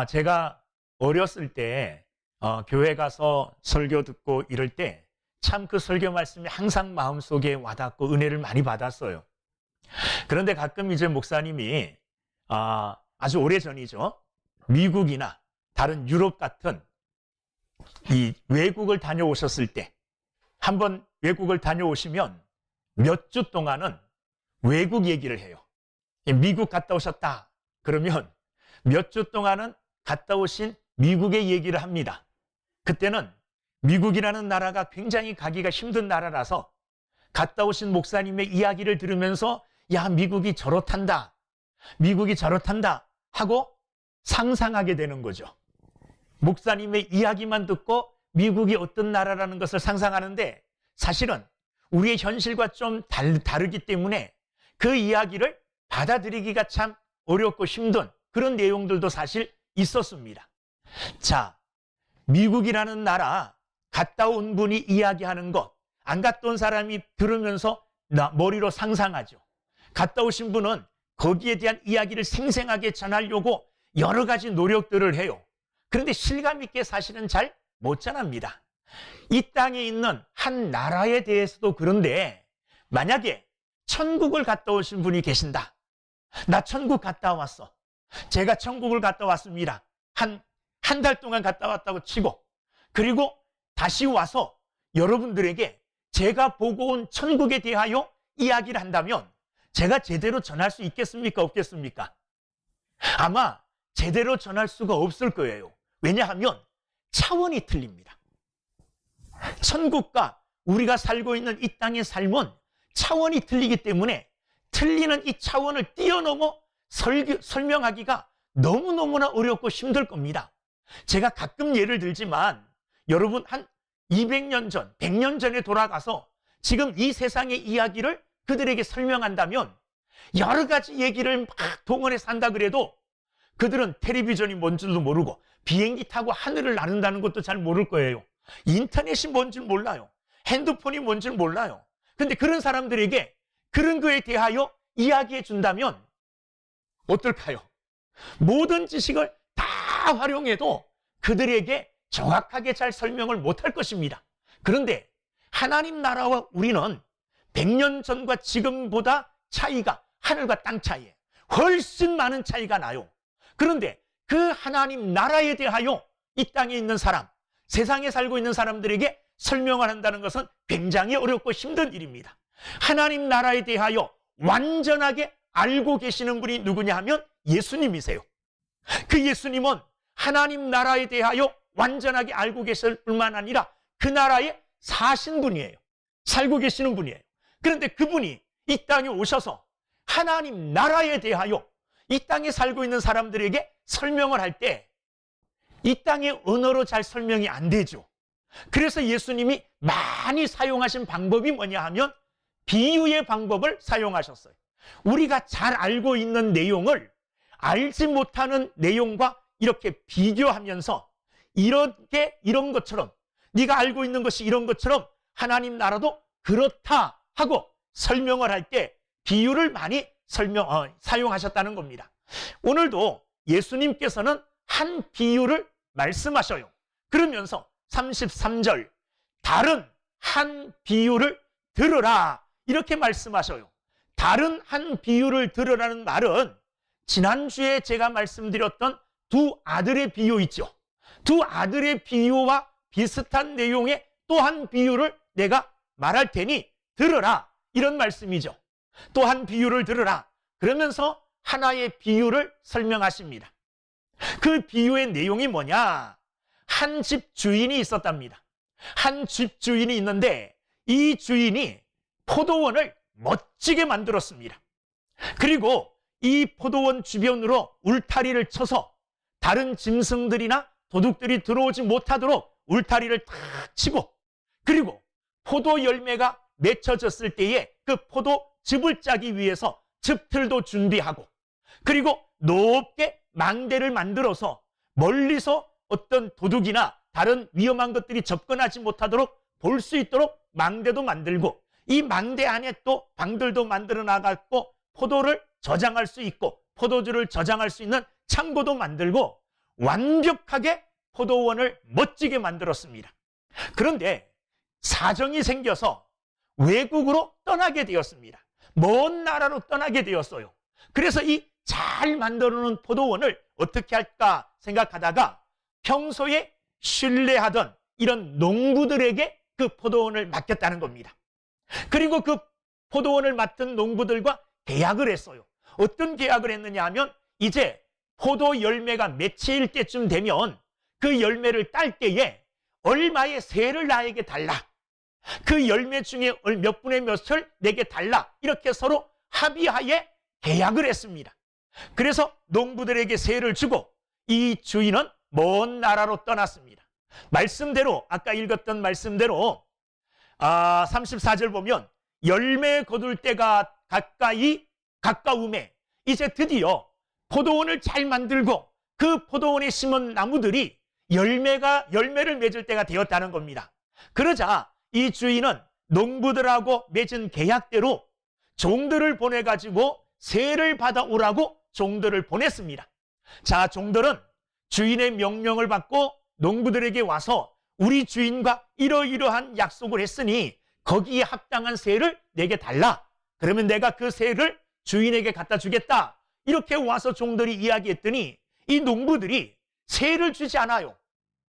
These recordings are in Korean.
제가 어렸을 때 교회 가서 설교 듣고 이럴 때 참 그 설교 말씀이 항상 마음속에 와닿고 은혜를 많이 받았어요. 그런데 가끔 이제 목사님이 아주 오래전이죠. 미국이나 다른 유럽 같은 이 외국을 다녀오셨을 때 한번 외국을 다녀오시면 몇 주 동안은 외국 얘기를 해요. 미국 갔다 오셨다 그러면 몇 주 동안은 갔다 오신 미국의 얘기를 합니다. 그때는 미국이라는 나라가 굉장히 가기가 힘든 나라라서 갔다 오신 목사님의 이야기를 들으면서 야, 미국이 저렇단다, 미국이 저렇단다 하고 상상하게 되는 거죠. 목사님의 이야기만 듣고 미국이 어떤 나라라는 것을 상상하는데 사실은 우리의 현실과 좀 다르기 때문에 그 이야기를 받아들이기가 참 어렵고 힘든 그런 내용들도 사실 있었습니다. 자, 미국이라는 나라 갔다 온 분이 이야기하는 것, 안 갔다 온 사람이 들으면서 머리로 상상하죠. 갔다 오신 분은 거기에 대한 이야기를 생생하게 전하려고 여러 가지 노력들을 해요. 그런데 실감 있게 사실은 잘 못 전합니다. 이 땅에 있는 한 나라에 대해서도 그런데 만약에 천국을 갔다 오신 분이 계신다. 나 천국 갔다 왔어. 제가 천국을 갔다 왔습니다. 한 달 동안 갔다 왔다고 치고 그리고 다시 와서 여러분들에게 제가 보고 온 천국에 대하여 이야기를 한다면 제가 제대로 전할 수 있겠습니까? 없겠습니까? 아마 제대로 전할 수가 없을 거예요. 왜냐하면 차원이 틀립니다. 천국과 우리가 살고 있는 이 땅의 삶은 차원이 틀리기 때문에 틀리는 이 차원을 뛰어넘어 설명하기가 너무너무나 어렵고 힘들 겁니다. 제가 가끔 예를 들지만 여러분 한 200년 전, 100년 전에 돌아가서 지금 이 세상의 이야기를 그들에게 설명한다면 여러 가지 얘기를 막 동원해서 한다 그래도 그들은 텔레비전이 뭔 줄도 모르고 비행기 타고 하늘을 나른다는 것도 잘 모를 거예요. 인터넷이 뭔 줄 몰라요. 핸드폰이 뭔 줄 몰라요. 근데 그런 사람들에게 그런 거에 대하여 이야기해 준다면 어떨까요? 모든 지식을 다 활용해도 그들에게 정확하게 잘 설명을 못할 것입니다. 그런데 하나님 나라와 우리는 100년 전과 지금보다 차이가 하늘과 땅 차이에 훨씬 많은 차이가 나요. 그런데 그 하나님 나라에 대하여 이 땅에 있는 사람, 세상에 살고 있는 사람들에게 설명을 한다는 것은 굉장히 어렵고 힘든 일입니다. 하나님 나라에 대하여 완전하게 알고 계시는 분이 누구냐 하면 예수님이세요. 그 예수님은 하나님 나라에 대하여 완전하게 알고 계실 뿐만 아니라 그 나라에 사신 분이에요. 살고 계시는 분이에요. 그런데 그분이 이 땅에 오셔서 하나님 나라에 대하여 이 땅에 살고 있는 사람들에게 설명을 할 때 이 땅의 언어로 잘 설명이 안 되죠. 그래서 예수님이 많이 사용하신 방법이 뭐냐 하면 비유의 방법을 사용하셨어요. 우리가 잘 알고 있는 내용을 알지 못하는 내용과 이렇게 비교하면서 이런 것처럼 네가 알고 있는 것이 이런 것처럼 하나님 나라도 그렇다 하고 설명을 할 때 비유를 많이 사용하셨다는 겁니다. 오늘도 예수님께서는 한 비유를 말씀하셔요. 그러면서 33절 다른 한 비유를 들으라 이렇게 말씀하셔요. 다른 한 비유를 들으라는 말은 지난주에 제가 말씀드렸던 두 아들의 비유 있죠. 두 아들의 비유와 비슷한 내용의 또 한 비유를 내가 말할 테니 들으라 이런 말씀이죠. 또 한 비유를 들으라 그러면서 하나의 비유를 설명하십니다. 그 비유의 내용이 뭐냐? 한 집 주인이 있었답니다. 한 집 주인이 있는데 이 주인이 포도원을 멋지게 만들었습니다. 그리고 이 포도원 주변으로 울타리를 쳐서 다른 짐승들이나 도둑들이 들어오지 못하도록 울타리를 탁 치고 그리고 포도 열매가 맺혀졌을 때에 그 포도즙을 짜기 위해서 즙틀도 준비하고 그리고 높게 망대를 만들어서 멀리서 어떤 도둑이나 다른 위험한 것들이 접근하지 못하도록 볼 수 있도록 망대도 만들고 이 망대 안에 또 방들도 만들어 나갔고 포도를 저장할 수 있고 포도주를 저장할 수 있는 창고도 만들고 완벽하게 포도원을 멋지게 만들었습니다. 그런데 사정이 생겨서 외국으로 떠나게 되었습니다. 먼 나라로 떠나게 되었어요. 그래서 이 잘 만들어 놓은 포도원을 어떻게 할까 생각하다가 평소에 신뢰하던 이런 농부들에게 그 포도원을 맡겼다는 겁니다. 그리고 그 포도원을 맡은 농부들과 계약을 했어요. 어떤 계약을 했느냐 하면 이제 포도 열매가 맺힐 때쯤 되면 그 열매를 딸 때에 얼마의 세를 나에게 달라. 그 열매 중에 몇 분의 몇을 내게 달라. 이렇게 서로 합의하에 계약을 했습니다. 그래서 농부들에게 세를 주고 이 주인은 먼 나라로 떠났습니다. 말씀대로 아까 읽었던 말씀대로 34절 보면 열매 거둘 때가 가까움에 이제 드디어 포도원을 잘 만들고 그 포도원에 심은 나무들이 열매를 맺을 때가 되었다는 겁니다. 그러자 이 주인은 농부들하고 맺은 계약대로 종들을 보내가지고 세를 받아오라고 종들을 보냈습니다. 자, 종들은 주인의 명령을 받고 농부들에게 와서 우리 주인과 이러이러한 약속을 했으니 거기에 합당한 세를 내게 달라. 그러면 내가 그 세를 주인에게 갖다 주겠다. 이렇게 와서 종들이 이야기했더니 이 농부들이 세를 주지 않아요.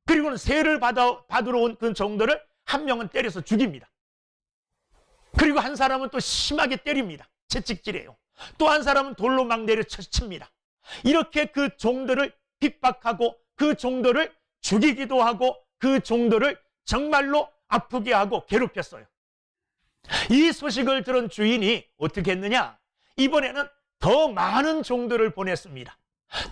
그리고는 세를 받으러 온 그 종들을 한 명은 때려서 죽입니다. 그리고 한 사람은 또 심하게 때립니다. 채찍질해요. 또 한 사람은 돌로 막 내려 칩니다. 이렇게 그 종들을 핍박하고 그 종들을 죽이기도 하고 그 종들을 정말로 아프게 하고 괴롭혔어요. 이 소식을 들은 주인이 어떻게 했느냐? 이번에는 더 많은 종들을 보냈습니다.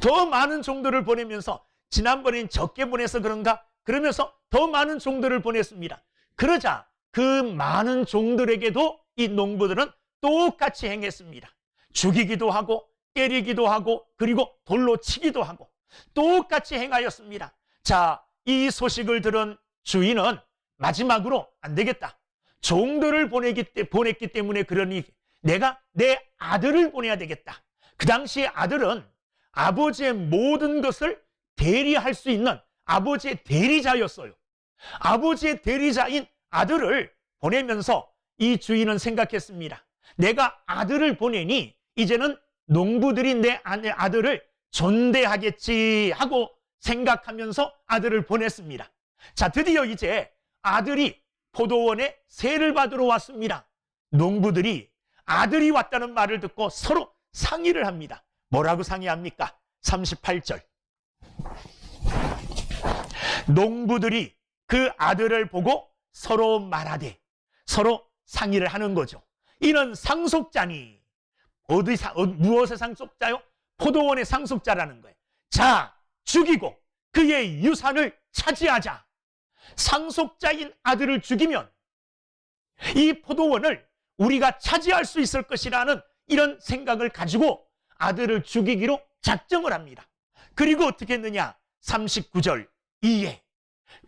더 많은 종들을 보내면서 지난번엔 적게 보내서 그런가? 그러면서 더 많은 종들을 보냈습니다. 그러자 그 많은 종들에게도 이 농부들은 똑같이 행했습니다. 죽이기도 하고 때리기도 하고 그리고 돌로 치기도 하고 똑같이 행하였습니다. 자, 이 소식을 들은 주인은 마지막으로 안 되겠다. 종들을 보냈기 때문에 그러니 내가 내 아들을 보내야 되겠다. 그 당시에 아들은 아버지의 모든 것을 대리할 수 있는 아버지의 대리자였어요. 아버지의 대리자인 아들을 보내면서 이 주인은 생각했습니다. 내가 아들을 보내니 이제는 농부들이 내 아들을 존대하겠지 하고 생각하면서 아들을 보냈습니다. 자, 드디어 이제 아들이 포도원에 세를 받으러 왔습니다. 농부들이 아들이 왔다는 말을 듣고 서로 상의를 합니다. 뭐라고 상의합니까? 38절. 농부들이 그 아들을 보고 서로 말하되, 서로 상의를 하는 거죠. 이는 상속자니. 무엇의 상속자요? 포도원의 상속자라는 거예요. 자, 죽이고 그의 유산을 차지하자. 상속자인 아들을 죽이면 이 포도원을 우리가 차지할 수 있을 것이라는 이런 생각을 가지고 아들을 죽이기로 작정을 합니다. 그리고 어떻게 했느냐? 39절 이에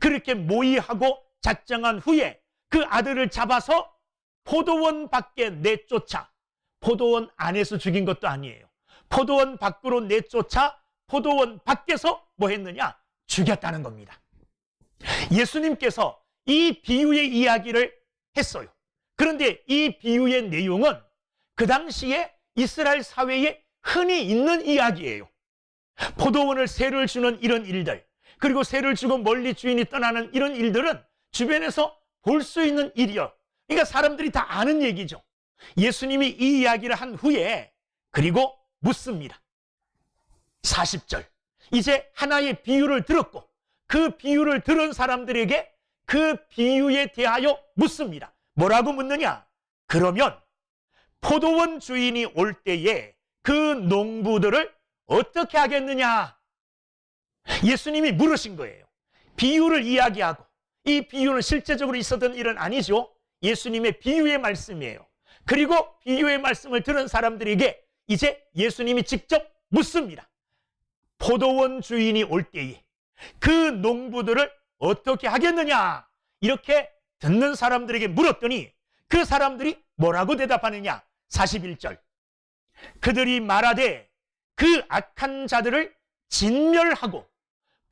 그렇게 모의하고 작정한 후에 그 아들을 잡아서 포도원 밖에 내쫓아, 포도원 안에서 죽인 것도 아니에요. 포도원 밖으로 내쫓아 포도원 밖에서 뭐 했느냐? 죽였다는 겁니다. 예수님께서 이 비유의 이야기를 했어요. 그런데 이 비유의 내용은 그 당시에 이스라엘 사회에 흔히 있는 이야기예요. 포도원을 세를 주는 이런 일들, 그리고 세를 주고 멀리 주인이 떠나는 이런 일들은 주변에서 볼 수 있는 일이요. 그러니까 사람들이 다 아는 얘기죠. 예수님이 이 이야기를 한 후에 그리고 묻습니다. 40절. 이제 하나의 비유를 들었고 그 비유를 들은 사람들에게 그 비유에 대하여 묻습니다. 뭐라고 묻느냐? 그러면 포도원 주인이 올 때에 그 농부들을 어떻게 하겠느냐? 예수님이 물으신 거예요. 비유를 이야기하고, 이 비유는 실제적으로 있었던 일은 아니죠. 예수님의 비유의 말씀이에요. 그리고 비유의 말씀을 들은 사람들에게 이제 예수님이 직접 묻습니다. 포도원 주인이 올 때에 그 농부들을 어떻게 하겠느냐? 이렇게 듣는 사람들에게 물었더니 그 사람들이 뭐라고 대답하느냐? 41절. 그들이 말하되 그 악한 자들을 진멸하고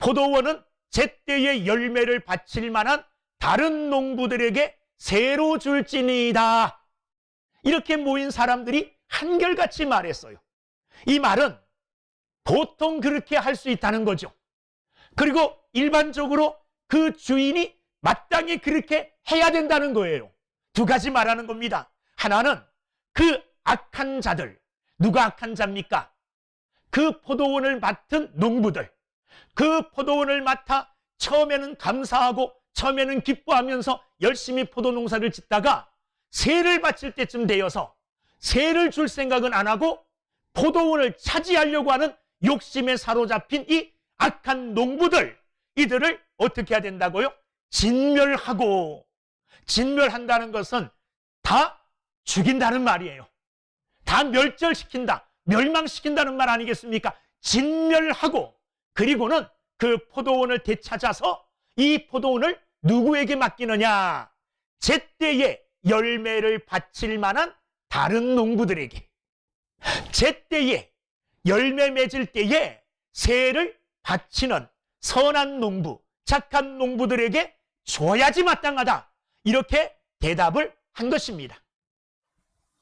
포도원은 제때에 열매를 바칠 만한 다른 농부들에게 새로 줄지니이다. 이렇게 모인 사람들이 한결같이 말했어요. 이 말은 보통 그렇게 할 수 있다는 거죠. 그리고 일반적으로 그 주인이 마땅히 그렇게 해야 된다는 거예요. 두 가지 말하는 겁니다. 하나는 그 악한 자들, 누가 악한 자입니까? 그 포도원을 맡은 농부들, 그 포도원을 맡아 처음에는 감사하고 처음에는 기뻐하면서 열심히 포도 농사를 짓다가 세를 바칠 때쯤 되어서 세를 줄 생각은 안 하고 포도원을 차지하려고 하는 욕심에 사로잡힌 이 악한 농부들, 이들을 어떻게 해야 된다고요? 진멸하고, 진멸한다는 것은 다 죽인다는 말이에요. 다 멸절시킨다, 멸망시킨다는 말 아니겠습니까? 진멸하고, 그리고는 그 포도원을 되찾아서 이 포도원을 누구에게 맡기느냐? 제때에 열매를 바칠 만한 다른 농부들에게, 제때에 열매 맺을 때에 세를 바치는 선한 농부, 착한 농부들에게 줘야지 마땅하다. 이렇게 대답을 한 것입니다.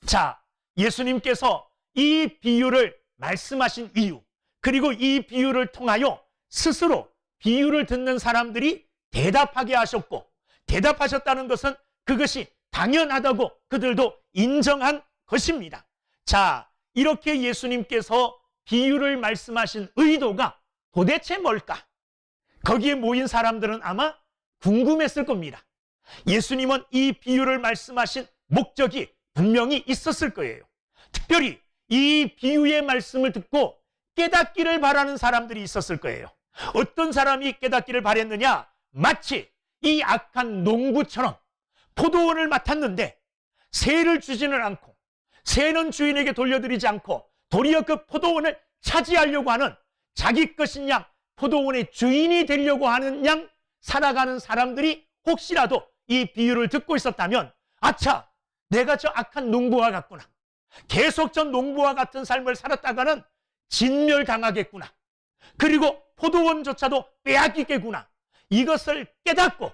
자, 예수님께서 이 비유를 말씀하신 이유, 그리고 이 비유를 통하여 스스로 비유를 듣는 사람들이 대답하게 하셨고, 대답하셨다는 것은 그것이 당연하다고 그들도 인정한 것입니다. 자, 이렇게 예수님께서 비유를 말씀하신 의도가 도대체 뭘까? 거기에 모인 사람들은 아마 궁금했을 겁니다. 예수님은 이 비유를 말씀하신 목적이 분명히 있었을 거예요. 특별히 이 비유의 말씀을 듣고 깨닫기를 바라는 사람들이 있었을 거예요. 어떤 사람이 깨닫기를 바랬느냐? 마치 이 악한 농부처럼 포도원을 맡았는데 세를 주지는 않고, 세는 주인에게 돌려드리지 않고 도리어 그 포도원을 차지하려고 하는, 자기 것인 양 포도원의 주인이 되려고 하는 양 살아가는 사람들이 혹시라도 이 비유를 듣고 있었다면, 아차, 내가 저 악한 농부와 같구나, 계속 저 농부와 같은 삶을 살았다가는 진멸당하겠구나, 그리고 포도원조차도 빼앗기겠구나, 이것을 깨닫고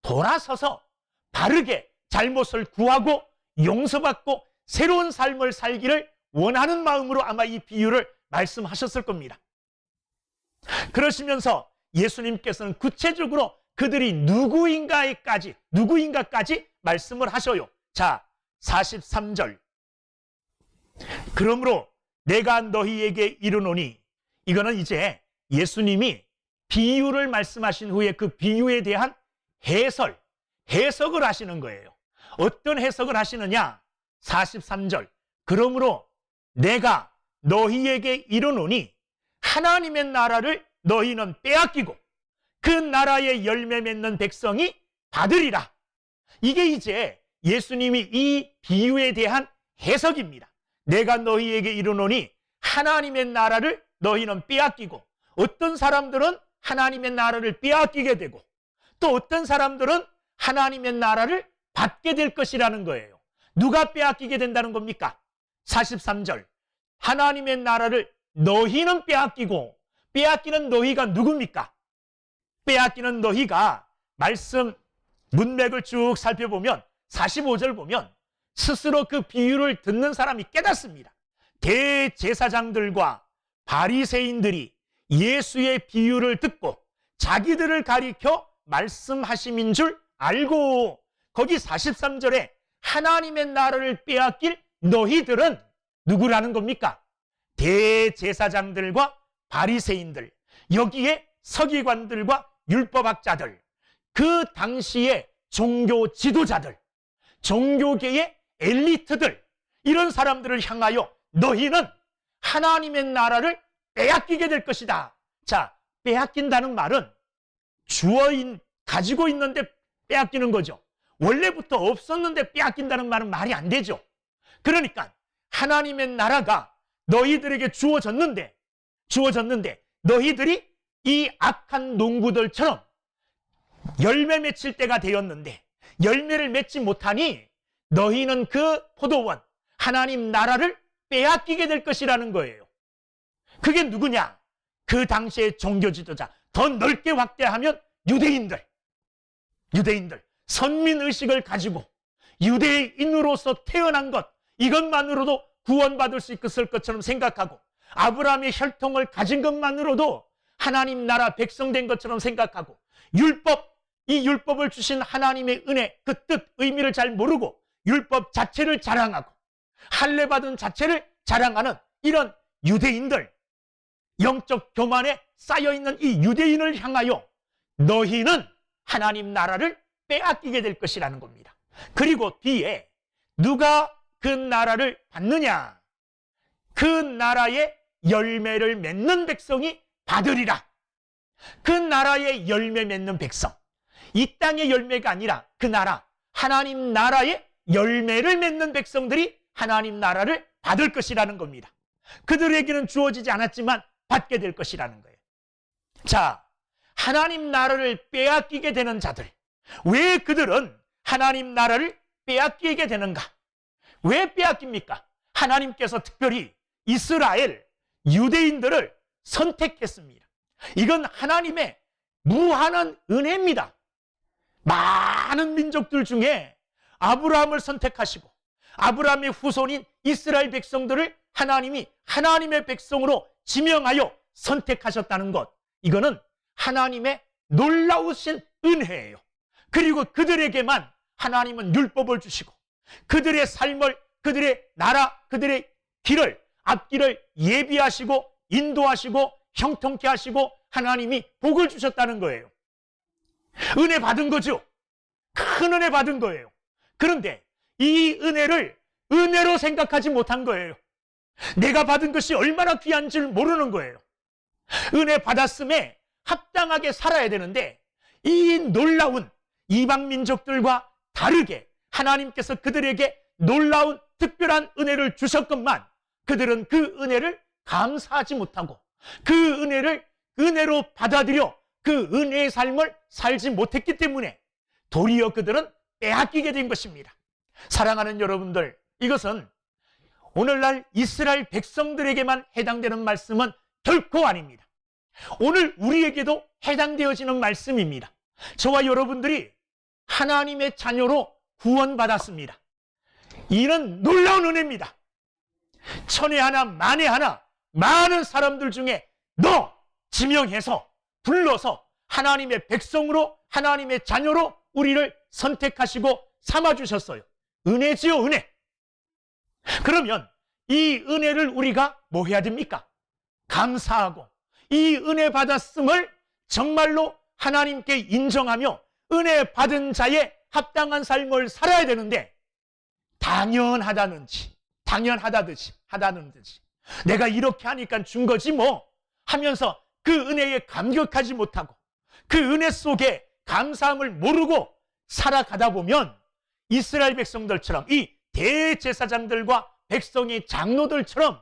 돌아서서 바르게 잘못을 구하고 용서받고 새로운 삶을 살기를 원하는 마음으로 아마 이 비유를 말씀하셨을 겁니다. 그러시면서 예수님께서는 구체적으로 그들이 누구인가까지 말씀을 하셔요. 자, 43절. 그러므로 내가 너희에게 이르노니, 이거는 이제 예수님이 비유를 말씀하신 후에 그 비유에 대한 해석을 하시는 거예요. 어떤 해석을 하시느냐? 43절. 그러므로 내가 너희에게 이르노니 하나님의 나라를 너희는 빼앗기고 그 나라의 열매 맺는 백성이 받으리라. 이게 이제 예수님이 이 비유에 대한 해석입니다. 내가 너희에게 이르노니 하나님의 나라를 너희는 빼앗기고, 어떤 사람들은 하나님의 나라를 빼앗기게 되고 또 어떤 사람들은 하나님의 나라를 받게 될 것이라는 거예요. 누가 빼앗기게 된다는 겁니까? 43절. 하나님의 나라를 너희는 빼앗기고, 빼앗기는 너희가 누굽니까? 빼앗기는 너희가 말씀 문맥을 쭉 살펴보면 45절 보면 스스로 그 비유를 듣는 사람이 깨닫습니다. 대제사장들과 바리새인들이 예수의 비유를 듣고 자기들을 가리켜 말씀하심인 줄 알고, 거기 43절에 하나님의 나라를 빼앗길 너희들은 누구라는 겁니까? 대제사장들과 바리새인들, 여기에 서기관들과 율법학자들, 그 당시의 종교 지도자들, 종교계의 엘리트들, 이런 사람들을 향하여 너희는 하나님의 나라를 빼앗기게 될 것이다. 자, 빼앗긴다는 말은 가지고 있는데 빼앗기는 거죠. 원래부터 없었는데 빼앗긴다는 말은 말이 안 되죠. 그러니까 하나님의 나라가 너희들에게 주어졌는데 너희들이 이 악한 농부들처럼 열매 맺힐 때가 되었는데 열매를 맺지 못하니 너희는 그 포도원, 하나님 나라를 빼앗기게 될 것이라는 거예요. 그게 누구냐? 그 당시의 종교 지도자, 더 넓게 확대하면 유대인들, 선민의식을 가지고 유대인으로서 태어난 것, 이것만으로도 구원받을 수 있을 것처럼 생각하고, 아브라함의 혈통을 가진 것만으로도 하나님 나라 백성된 것처럼 생각하고, 이 율법을 주신 하나님의 은혜, 그 뜻, 의미를 잘 모르고 율법 자체를 자랑하고 할례받은 자체를 자랑하는 이런 유대인들, 영적 교만에 쌓여있는 이 유대인을 향하여 너희는 하나님 나라를 빼앗기게 될 것이라는 겁니다. 그리고 뒤에 누가 그 나라를 받느냐? 그 나라의 열매를 맺는 백성이 받으리라. 그 나라의 열매 맺는 백성, 이 땅의 열매가 아니라 그 나라, 하나님 나라의 열매를 맺는 백성들이 하나님 나라를 받을 것이라는 겁니다. 그들에게는 주어지지 않았지만 받게 될 것이라는 거예요. 자, 하나님 나라를 빼앗기게 되는 자들, 왜 그들은 하나님 나라를 빼앗기게 되는가? 왜 빼앗깁니까? 하나님께서 특별히 이스라엘, 유대인들을 선택했습니다. 이건 하나님의 무한한 은혜입니다. 많은 민족들 중에 아브라함을 선택하시고 아브라함의 후손인 이스라엘 백성들을 하나님이 하나님의 백성으로 지명하여 선택하셨다는 것, 이거는 하나님의 놀라우신 은혜예요. 그리고 그들에게만 하나님은 율법을 주시고 그들의 삶을, 그들의 나라, 그들의 길을, 앞길을 예비하시고 인도하시고 형통케 하시고 하나님이 복을 주셨다는 거예요. 은혜 받은 거죠. 큰 은혜 받은 거예요. 그런데 이 은혜를 은혜로 생각하지 못한 거예요. 내가 받은 것이 얼마나 귀한 줄 모르는 거예요. 은혜 받았음에 합당하게 살아야 되는데, 이 놀라운 이방 민족들과 다르게 하나님께서 그들에게 놀라운 특별한 은혜를 주셨건만 그들은 그 은혜를 감사하지 못하고 그 은혜를 은혜로 받아들여 그 은혜의 삶을 살지 못했기 때문에 도리어 그들은 빼앗기게 된 것입니다. 사랑하는 여러분들, 이것은 오늘날 이스라엘 백성들에게만 해당되는 말씀은 결코 아닙니다. 오늘 우리에게도 해당되어지는 말씀입니다. 저와 여러분들이 하나님의 자녀로 구원받았습니다. 이는 놀라운 은혜입니다. 천에 하나 만에 하나 많은 사람들 중에 너 지명해서 불러서 하나님의 백성으로, 하나님의 자녀로 우리를 선택하시고 삼아주셨어요. 은혜지요, 은혜. 그러면 이 은혜를 우리가 뭐 해야 됩니까? 감사하고 이 은혜 받았음을 정말로 하나님께 인정하며 은혜 받은 자의 합당한 삶을 살아야 되는데, 당연하다는지 내가 이렇게 하니까 준 거지 뭐 하면서 그 은혜에 감격하지 못하고 그 은혜 속에 감사함을 모르고 살아가다 보면 이스라엘 백성들처럼, 이 대제사장들과 백성의 장로들처럼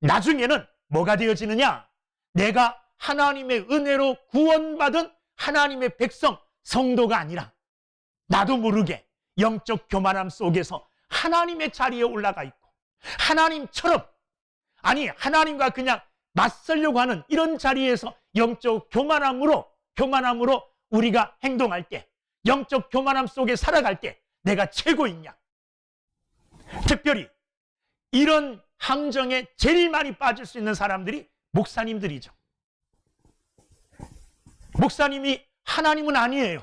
나중에는 뭐가 되어지느냐? 내가 하나님의 은혜로 구원받은 하나님의 백성, 성도가 아니라 나도 모르게 영적 교만함 속에서 하나님의 자리에 올라가 있고 하나님처럼, 아니 하나님과 그냥 맞서려고 하는 이런 자리에서 영적 교만함으로 우리가 행동할 때, 영적 교만함 속에 살아갈 때 내가 최고이냐? 특별히 이런 함정에 제일 많이 빠질 수 있는 사람들이 목사님들이죠. 목사님이 하나님은 아니에요.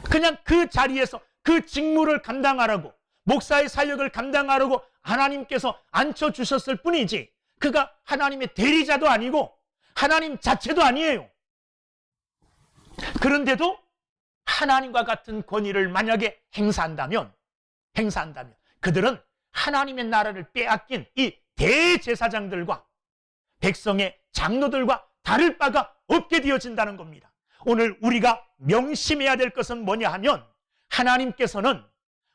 그냥 그 자리에서 그 직무를 감당하라고, 목사의 사역을 감당하라고 하나님께서 앉혀주셨을 뿐이지 그가 하나님의 대리자도 아니고 하나님 자체도 아니에요. 그런데도 하나님과 같은 권위를 만약에 행사한다면 그들은 하나님의 나라를 빼앗긴 이 대제사장들과 백성의 장로들과 다를 바가 없게 되어진다는 겁니다. 오늘 우리가 명심해야 될 것은 뭐냐 하면, 하나님께서는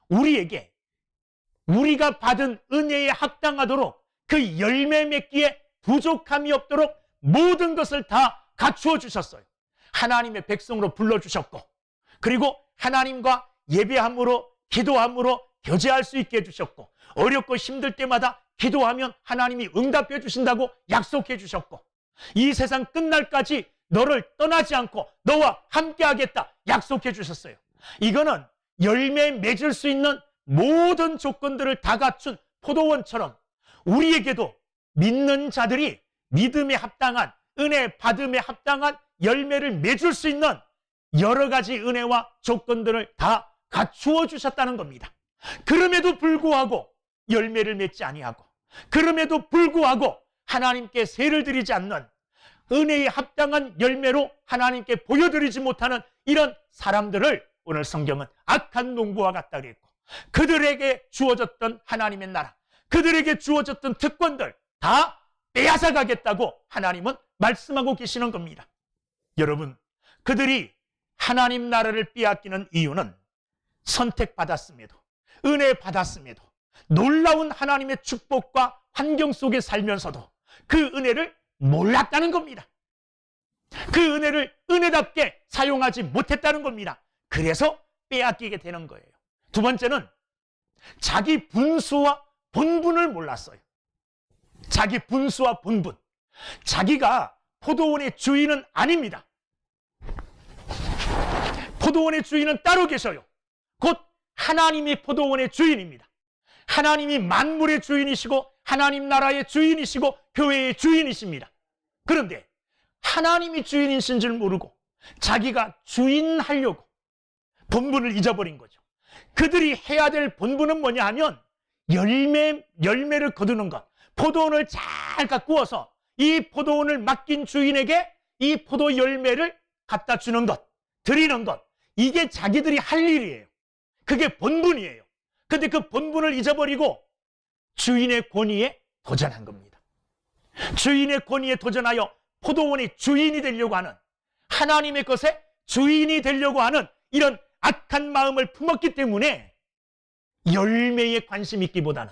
우리에게 우리가 받은 은혜에 합당하도록 그 열매 맺기에 부족함이 없도록 모든 것을 다 갖추어 주셨어요. 하나님의 백성으로 불러주셨고, 그리고 하나님과 예배함으로, 기도함으로 교제할 수 있게 해주셨고, 어렵고 힘들 때마다 기도하면 하나님이 응답해 주신다고 약속해 주셨고, 이 세상 끝날까지 너를 떠나지 않고 너와 함께 하겠다 약속해 주셨어요. 이거는 열매 맺을 수 있는 모든 조건들을 다 갖춘 포도원처럼 우리에게도 믿는 자들이 믿음에 합당한, 은혜 받음에 합당한 열매를 맺을 수 있는 여러 가지 은혜와 조건들을 다 갖추어 주셨다는 겁니다. 그럼에도 불구하고 열매를 맺지 아니하고, 그럼에도 불구하고 하나님께 세를 드리지 않는, 은혜에 합당한 열매로 하나님께 보여드리지 못하는 이런 사람들을 오늘 성경은 악한 농부와 같다 그랬고, 그들에게 주어졌던 하나님의 나라, 그들에게 주어졌던 특권들 다 빼앗아 가겠다고 하나님은 말씀하고 계시는 겁니다. 여러분, 그들이 하나님 나라를 빼앗기는 이유는 선택받았음에도, 은혜 받았음에도, 놀라운 하나님의 축복과 환경 속에 살면서도 그 은혜를 몰랐다는 겁니다. 그 은혜를 은혜답게 사용하지 못했다는 겁니다. 그래서 빼앗기게 되는 거예요. 두 번째는 자기 분수와 본분을 몰랐어요. 자기 분수와 본분. 자기가 포도원의 주인은 아닙니다. 포도원의 주인은 따로 계셔요. 곧 하나님이 포도원의 주인입니다. 하나님이 만물의 주인이시고 하나님 나라의 주인이시고 교회의 주인이십니다. 그런데 하나님이 주인이신 줄 모르고 자기가 주인하려고 본분을 잊어버린 거죠. 그들이 해야 될 본분은 뭐냐 하면 열매를 거두는 것, 포도원을 잘 가꾸어서 이 포도원을 맡긴 주인에게 이 포도 열매를 갖다 주는 것, 드리는 것, 이게 자기들이 할 일이에요. 그게 본분이에요. 근데 그 본분을 잊어버리고 주인의 권위에 도전한 겁니다. 주인의 권위에 도전하여 포도원의 주인이 되려고 하는, 하나님의 것에 주인이 되려고 하는 이런 악한 마음을 품었기 때문에 열매에 관심이 있기보다는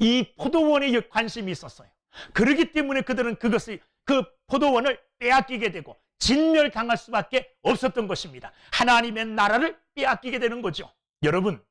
이 포도원에 관심이 있었어요. 그렇기 때문에 그들은 그 포도원을 빼앗기게 되고 진멸당할 수밖에 없었던 것입니다. 하나님의 나라를 빼앗기게 되는 거죠. 여러분,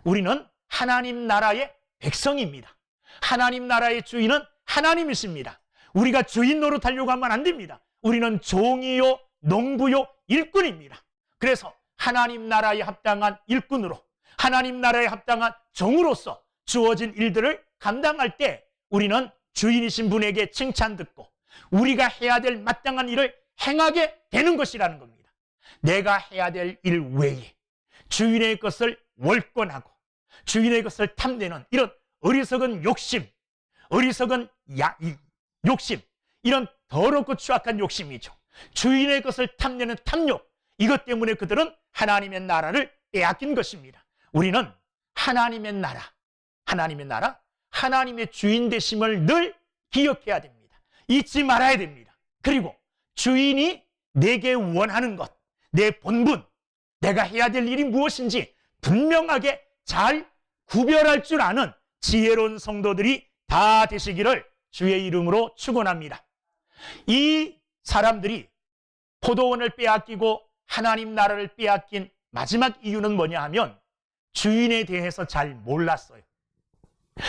우리는 하나님 나라의 백성입니다. 하나님 나라의 주인은 하나님이십니다. 우리가 주인 노릇하려고 하면 안 됩니다. 우리는 종이요, 농부요, 일꾼입니다. 그래서 하나님 나라에 합당한 일꾼으로, 하나님 나라에 합당한 종으로서 주어진 일들을 감당할 때 우리는 주인이신 분에게 칭찬 듣고 우리가 해야 될 마땅한 일을 행하게 되는 것이라는 겁니다. 내가 해야 될 일 외에 주인의 것을 월권하고 주인의 것을 탐내는 이런 어리석은 욕심, 어리석은 욕심, 이런 더럽고 추악한 욕심이죠. 주인의 것을 탐내는 탐욕, 이것 때문에 그들은 하나님의 나라를 빼앗긴 것입니다. 우리는 하나님의 나라, 하나님의 주인 되심을 늘 기억해야 됩니다. 잊지 말아야 됩니다. 그리고 주인이 내게 원하는 것, 내 본분, 내가 해야 될 일이 무엇인지 분명하게 잘 구별할 줄 아는 지혜로운 성도들이 다 되시기를 주의 이름으로 축원합니다. 이 사람들이 포도원을 빼앗기고 하나님 나라를 빼앗긴 마지막 이유는 뭐냐 하면 주인에 대해서 잘 몰랐어요.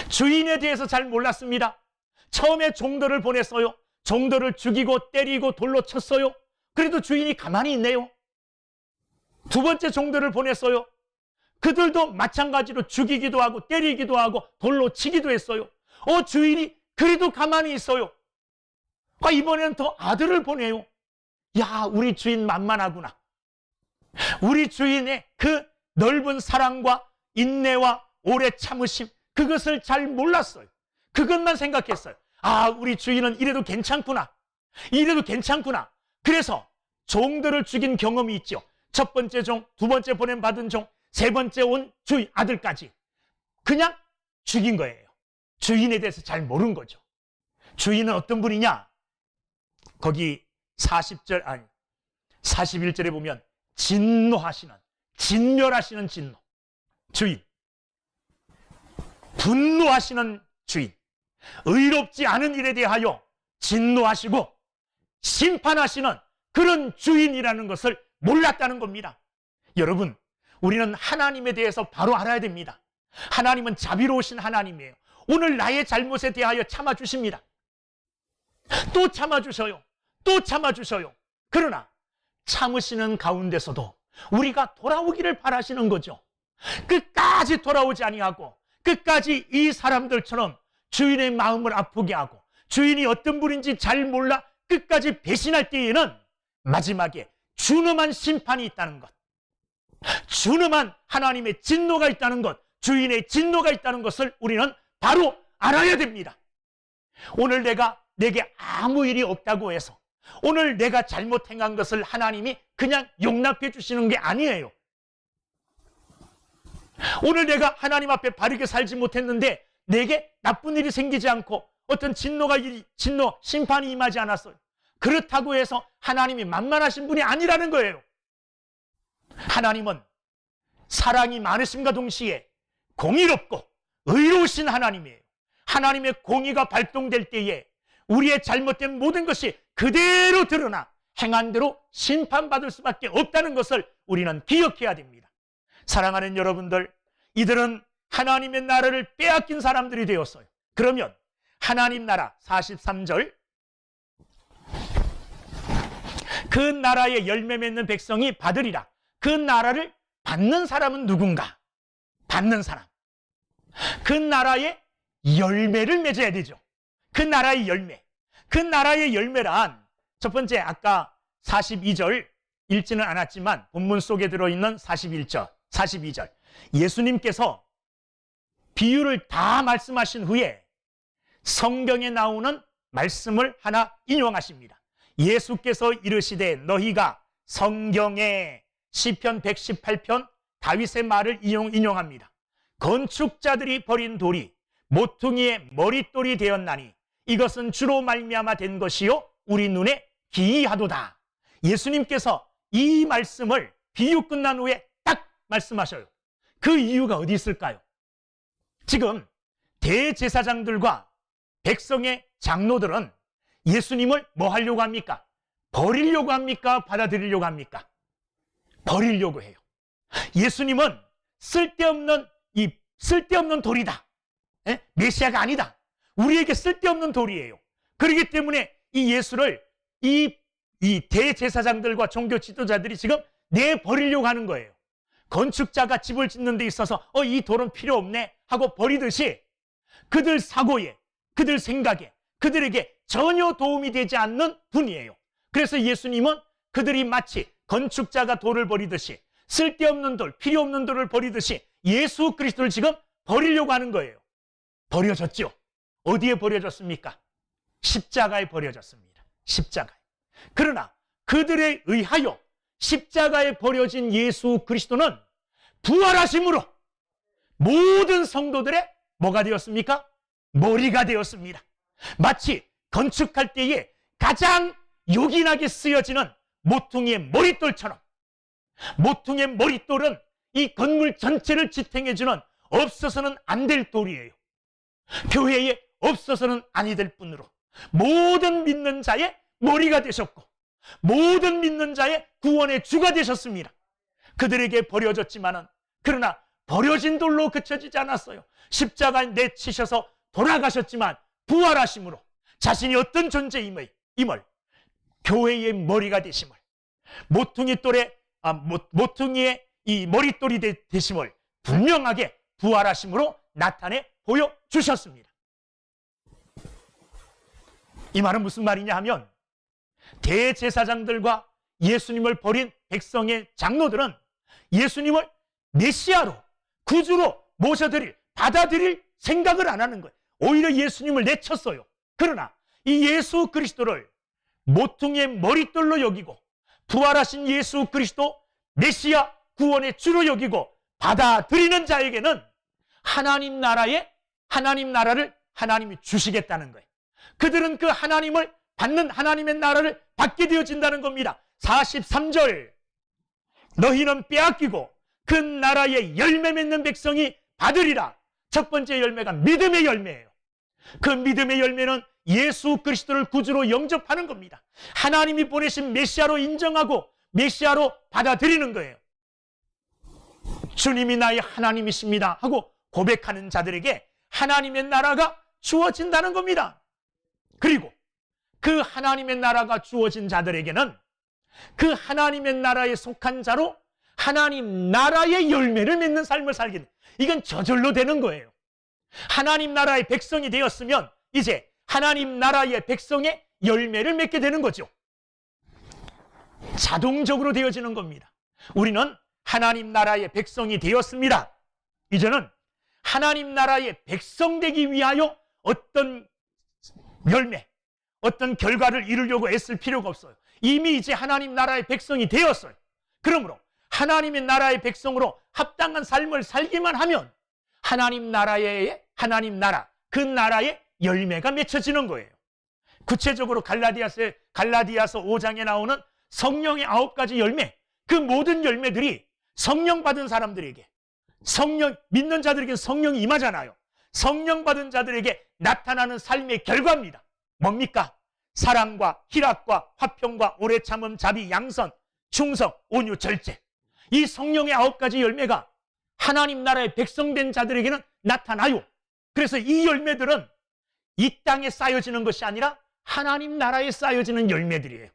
주인에 대해서 잘 몰랐습니다. 처음에 종들을 보냈어요. 종들을 죽이고 때리고 돌로 쳤어요. 그래도 주인이 가만히 있네요. 두 번째 종들을 보냈어요. 그들도 마찬가지로 죽이기도 하고 때리기도 하고 돌로 치기도 했어요. 주인이 그래도 가만히 있어요. 이번에는 더 아들을 보내요. 야, 우리 주인 만만하구나. 우리 주인의 그 넓은 사랑과 인내와 오래 참으심, 그것을 잘 몰랐어요. 그것만 생각했어요. 우리 주인은 이래도 괜찮구나. 이래도 괜찮구나. 그래서 종들을 죽인 경험이 있죠. 첫 번째 종, 두 번째 보냄받은 종, 세 번째 온 주인 아들까지 그냥 죽인 거예요. 주인에 대해서 잘 모른 거죠. 주인은 어떤 분이냐? 거기 41절에 보면 진멸하시는 진노. 주인. 분노하시는 주인. 의롭지 않은 일에 대하여 진노하시고 심판하시는 그런 주인이라는 것을 몰랐다는 겁니다. 여러분, 우리는 하나님에 대해서 바로 알아야 됩니다. 하나님은 자비로우신 하나님이에요. 오늘 나의 잘못에 대하여 참아주십니다. 또 참아주셔요. 또 참아주셔요. 그러나 참으시는 가운데서도 우리가 돌아오기를 바라시는 거죠. 끝까지 돌아오지 아니하고 끝까지 이 사람들처럼 주인의 마음을 아프게 하고 주인이 어떤 분인지 잘 몰라 끝까지 배신할 때에는 마지막에 준엄한 심판이 있다는 것, 준엄한 하나님의 진노가 있다는 것, 주인의 진노가 있다는 것을 우리는 바로 알아야 됩니다. 오늘 내게 아무 일이 없다고 해서 오늘 내가 잘못 행한 것을 하나님이 그냥 용납해 주시는 게 아니에요. 오늘 내가 하나님 앞에 바르게 살지 못했는데 내게 나쁜 일이 생기지 않고 어떤 진노, 심판이 임하지 않았어요. 그렇다고 해서 하나님이 만만하신 분이 아니라는 거예요. 하나님은 사랑이 많으심과 동시에 공의롭고 의로우신 하나님이에요. 하나님의 공의가 발동될 때에 우리의 잘못된 모든 것이 그대로 드러나 행한 대로 심판받을 수밖에 없다는 것을 우리는 기억해야 됩니다. 사랑하는 여러분들, 이들은 하나님의 나라를 빼앗긴 사람들이 되었어요. 그러면 하나님 나라 43절, 그 나라의 열매 맺는 백성이 받으리라. 그 나라를 받는 사람은 누군가? 받는 사람. 그 나라의 열매를 맺어야 되죠. 그 나라의 열매. 그 나라의 열매란 첫 번째 아까 42절 읽지는 않았지만 본문 속에 들어있는 42절 예수님께서 비유를 다 말씀하신 후에 성경에 나오는 말씀을 하나 인용하십니다. 예수께서 이르시되 너희가 성경에 시편 118편 다윗의 말을 인용합니다. 건축자들이 버린 돌이 모퉁이의 머릿돌이 되었나니 이것은 주로 말미암아 된 것이요 우리 눈에 기이하도다. 예수님께서 이 말씀을 비유 끝난 후에 딱 말씀하셔요. 그 이유가 어디 있을까요? 지금 대제사장들과 백성의 장로들은 예수님을 뭐 하려고 합니까? 버리려고 합니까? 받아들이려고 합니까? 버리려고 해요. 예수님은 쓸데없는 돌이다. 메시아가 아니다. 우리에게 쓸데없는 돌이에요. 그렇기 때문에 이 예수를 이 대제사장들과 종교 지도자들이 지금 내버리려고 하는 거예요. 건축자가 집을 짓는 데 있어서 이 돌은 필요 없네 하고 버리듯이 그들 사고에, 그들 생각에, 그들에게 전혀 도움이 되지 않는 분이에요. 그래서 예수님은 그들이 마치 건축자가 돌을 버리듯이 쓸데없는 돌, 필요 없는 돌을 버리듯이 예수 그리스도를 지금 버리려고 하는 거예요. 버려졌죠. 어디에 버려졌습니까? 십자가에 버려졌습니다. 십자가에. 그러나 그들에 의하여 십자가에 버려진 예수 그리스도는 부활하심으로 모든 성도들의 뭐가 되었습니까? 머리가 되었습니다. 마치 건축할 때에 가장 요긴하게 쓰여지는 모퉁이의 머릿돌처럼, 모퉁이의 머릿돌은 이 건물 전체를 지탱해주는 없어서는 안 될 돌이에요. 교회에 없어서는 아니 될 뿐으로 모든 믿는 자의 머리가 되셨고 모든 믿는 자의 구원의 주가 되셨습니다. 그들에게 버려졌지만은 그러나 버려진 돌로 그쳐지지 않았어요. 십자가에 내치셔서 돌아가셨지만 부활하심으로 자신이 어떤 존재임을 교회의 머리가 되심을, 모퉁이의 이 머릿돌이 되심을 분명하게 부활하심으로 나타내 보여주셨습니다. 이 말은 무슨 말이냐 하면 대제사장들과 예수님을 버린 백성의 장로들은 예수님을 메시아로, 구주로 받아들일 생각을 안 하는 거예요. 오히려 예수님을 내쳤어요. 그러나 이 예수 그리스도를 모퉁이의 머릿돌로 여기고 부활하신 예수 그리스도 메시아 구원의 주로 여기고 받아들이는 자에게는 하나님 나라를 하나님이 주시겠다는 거예요. 그들은 그 하나님을 받는 하나님의 나라를 받게 되어진다는 겁니다. 43절 너희는 빼앗기고 그 나라의 열매 맺는 백성이 받으리라. 첫 번째 열매가 믿음의 열매예요. 그 믿음의 열매는 예수 그리스도를 구주로 영접하는 겁니다. 하나님이 보내신 메시아로 인정하고 메시아로 받아들이는 거예요. 주님이 나의 하나님이십니다 하고 고백하는 자들에게 하나님의 나라가 주어진다는 겁니다. 그리고 그 하나님의 나라가 주어진 자들에게는 그 하나님의 나라에 속한 자로 하나님 나라의 열매를 맺는 삶을 살게 돼. 이건 저절로 되는 거예요. 하나님 나라의 백성이 되었으면 이제 하나님 나라의 백성의 열매를 맺게 되는 거죠. 자동적으로 되어지는 겁니다. 우리는 하나님 나라의 백성이 되었습니다. 이제는 하나님 나라의 백성 되기 위하여 어떤 열매, 어떤 결과를 이루려고 애쓸 필요가 없어요. 이미 이제 하나님 나라의 백성이 되었어요. 그러므로 하나님의 나라의 백성으로 합당한 삶을 살기만 하면 하나님 나라, 그 나라의 열매가 맺혀지는 거예요. 구체적으로 갈라디아서 5장에 나오는 성령의 9가지 열매, 그 모든 열매들이 성령 받은 사람들에게, 믿는 자들에게 성령이 임하잖아요. 성령 받은 자들에게 나타나는 삶의 결과입니다. 뭡니까? 사랑과 희락과 화평과 오래 참음, 자비, 양선, 충성, 온유, 절제. 이 성령의 9가지 열매가 하나님 나라의 백성된 자들에게는 나타나요. 그래서 이 열매들은 이 땅에 쌓여지는 것이 아니라 하나님 나라에 쌓여지는 열매들이에요.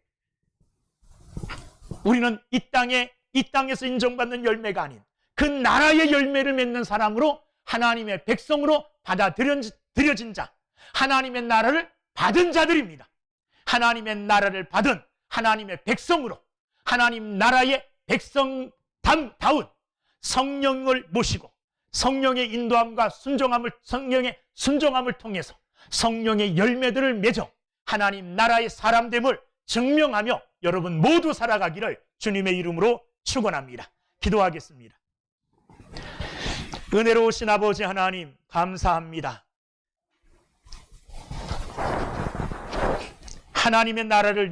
우리는 이 땅에서 인정받는 열매가 아닌 그 나라의 열매를 맺는 사람으로 하나님의 백성으로 받아들여진 자, 하나님의 나라를 받은 자들입니다. 하나님의 나라를 받은 하나님의 백성으로 하나님 나라의 백성다운 성령을 모시고 성령의 인도함과 성령의 순종함을 통해서 성령의 열매들을 맺어 하나님 나라의 사람됨을 증명하며 여러분 모두 살아가기를 주님의 이름으로 축원합니다. 기도하겠습니다. 은혜로우신 아버지 하나님, 감사합니다. 하나님의 나라를